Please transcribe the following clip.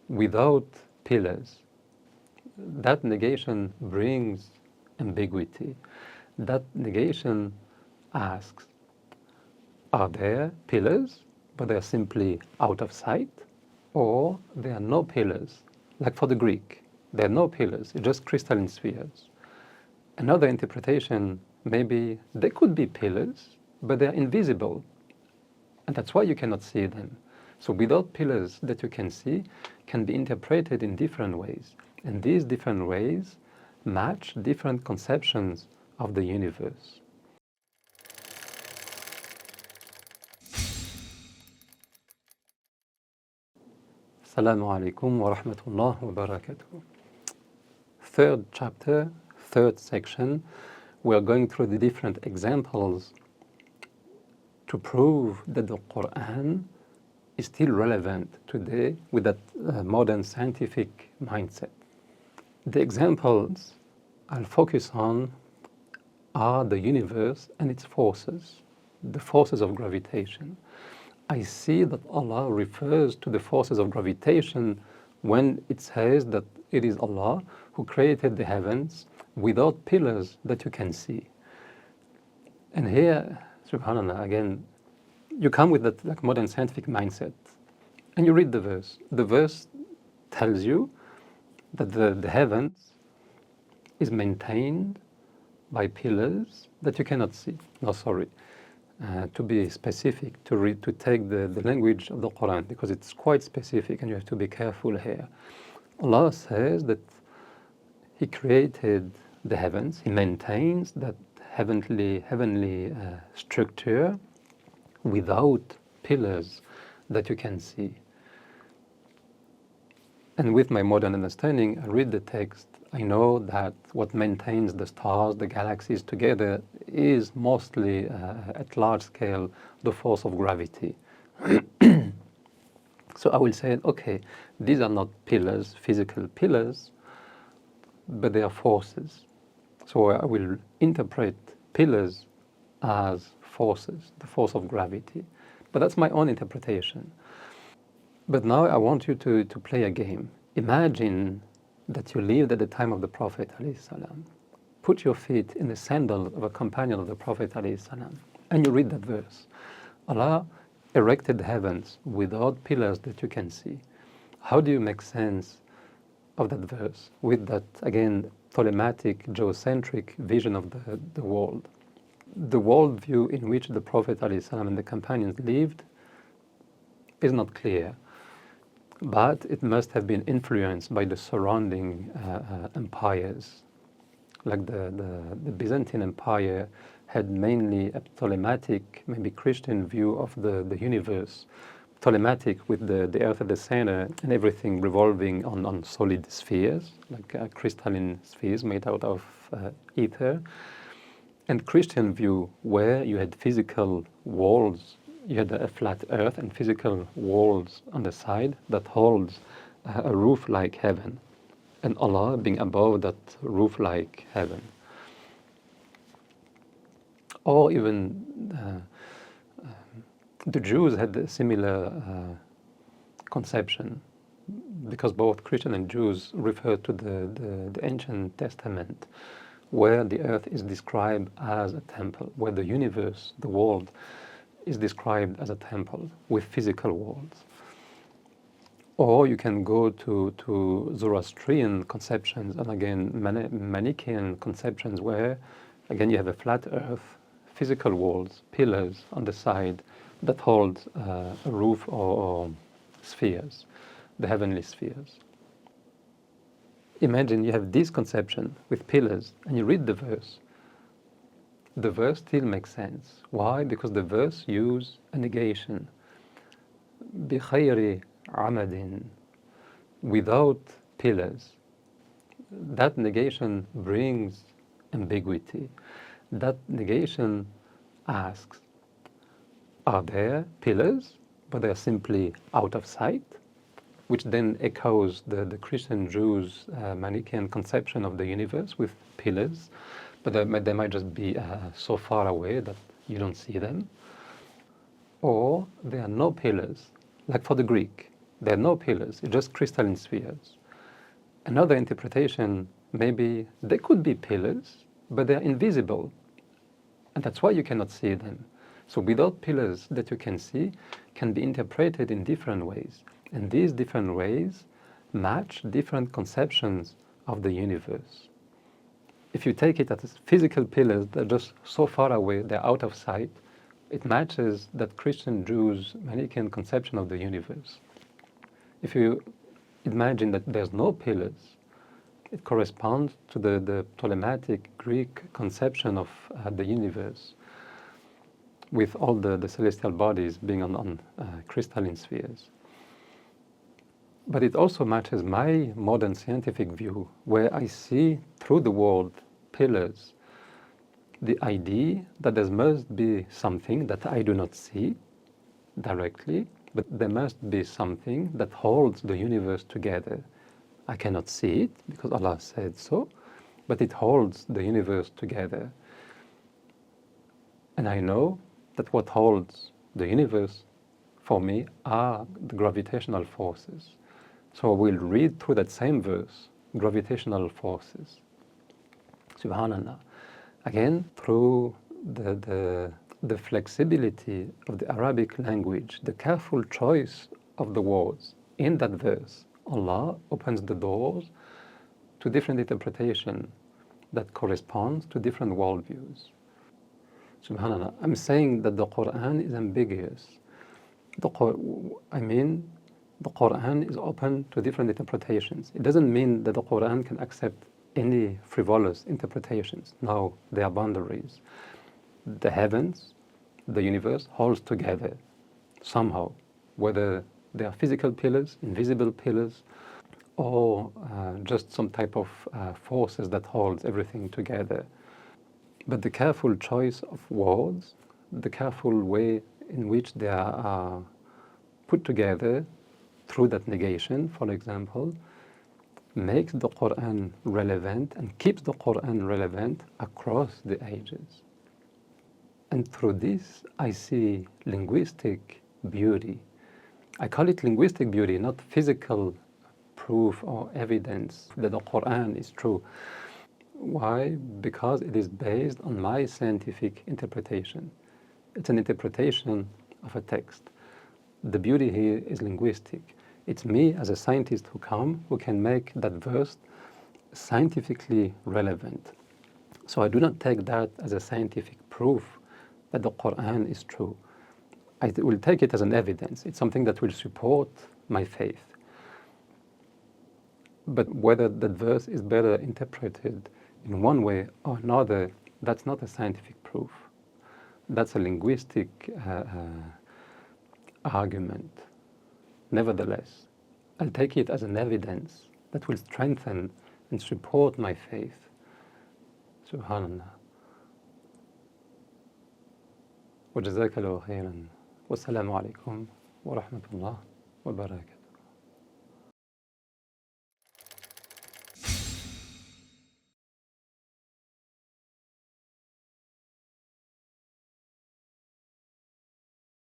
without pillars. That negation brings ambiguity. That negation asks, are there pillars, but they are simply out of sight? Or there are no pillars, like for the Greek, there are no pillars, it's just crystalline spheres. Another interpretation, maybe there could be pillars, but they're invisible, and that's why you cannot see them. So without pillars that you can see can be interpreted in different ways, and these different ways match different conceptions of the universe. Assalamu alaikum wa rahmatullah wa barakatuh. Third chapter, third section, we are going through the different examples to prove that the Quran is still relevant today with that modern scientific mindset. The examples I'll focus on are the universe and its forces, the forces of gravitation. I see that Allah refers to the forces of gravitation when it says that it is Allah who created the heavens without pillars that you can see. And here, subhanAllah, again, you come with that like modern scientific mindset and you read the verse. The verse tells you that the heavens is maintained by pillars that you cannot see. No, sorry. To be specific, to take the language of the Quran, because it's quite specific and you have to be careful here. Allah says that He created the heavens, He maintains that heavenly structure without pillars that you can see. And with my modern understanding, I read the text, I know that what maintains the stars, the galaxies together is mostly, at large scale, the force of gravity. So I will say, okay, these are not pillars, physical pillars, but they are forces. So I will interpret pillars as forces, the force of gravity. But that's my own interpretation. But now I want you to play a game. Imagine that you lived at the time of the Prophet ﷺ. Put your feet in the sandal of a companion of the Prophet ﷺ, and you read that verse. Allah erected the heavens without pillars that you can see. How do you make sense of that verse with that, again, Ptolemaic, geocentric vision of the world? The worldview in which the Prophet ﷺ and the companions lived is not clear. But it must have been influenced by the surrounding empires. Like the Byzantine Empire had mainly a Ptolemaic, maybe Christian view of the universe. Ptolemaic with the earth at the center and everything revolving on solid spheres, like crystalline spheres made out of ether. And Christian view where you had physical walls. You had a flat earth and physical walls on the side that holds a roof like heaven, and Allah being above that roof like heaven. Or even the Jews had a similar conception, because both Christian and Jews refer to the ancient Testament, where the earth is described as a temple, where the universe, the world, is described as a temple with physical walls. Or you can go to Zoroastrian conceptions, and again Manichaean conceptions, where again you have a flat earth, physical walls, pillars on the side that hold a roof or spheres, the heavenly spheres. Imagine you have this conception with pillars and you read the verse. The verse still makes sense. Why? Because the verse uses a negation. بِخَيْرِ عَمَدٍ, without pillars. That negation brings ambiguity. That negation asks, are there pillars, but they are simply out of sight? Which then echoes the Christian Jews' Manichaean conception of the universe with pillars. But they might just be so far away that you don't see them. Or there are no pillars, like for the Greek. There are no pillars, it's just crystalline spheres. Another interpretation, maybe they could be pillars, but they're invisible. And that's why you cannot see them. So without pillars that you can see, can be interpreted in different ways. And these different ways match different conceptions of the universe. If you take it as physical pillars, they're just so far away, they're out of sight, it matches that Christian, Jews, Manichaean conception of the universe. If you imagine that there's no pillars, it corresponds to the Ptolemaic Greek conception of the universe, with all the celestial bodies being on crystalline spheres. But it also matches my modern scientific view, where I see through the word pillars the idea that there must be something that I do not see directly, but there must be something that holds the universe together. I cannot see it because Allah said so, but it holds the universe together. And I know that what holds the universe for me are the gravitational forces. So we'll read through that same verse, gravitational forces. Subhanallah. Again, through the flexibility of the Arabic language, the careful choice of the words in that verse, Allah opens the doors to different interpretation that corresponds to different worldviews. Subhanallah, I'm saying that the Quran is ambiguous. The Quran is open to different interpretations. It doesn't mean that the Quran can accept any frivolous interpretations. No, there are boundaries. The heavens, the universe holds together somehow, whether they are physical pillars, invisible pillars, or just some type of forces that holds everything together. But the careful choice of words, the careful way in which they are put together through that negation, for example, makes the Quran relevant and keeps the Quran relevant across the ages. And through this, I see linguistic beauty. I call it linguistic beauty, not physical proof or evidence that the Quran is true. Why? Because it is based on my scientific interpretation. It's an interpretation of a text. The beauty here is linguistic. It's me as a scientist who can make that verse scientifically relevant. So I do not take that as a scientific proof that the Quran is true. I will take it as an evidence. It's something that will support my faith. But whether that verse is better interpreted in one way or another, that's not a scientific proof. That's a linguistic argument. Nevertheless, I'll take it as an evidence that will strengthen and support my faith. Subhanallah. وجزاك الله خيرا والسلام عليكم ورحمة الله وبركاته.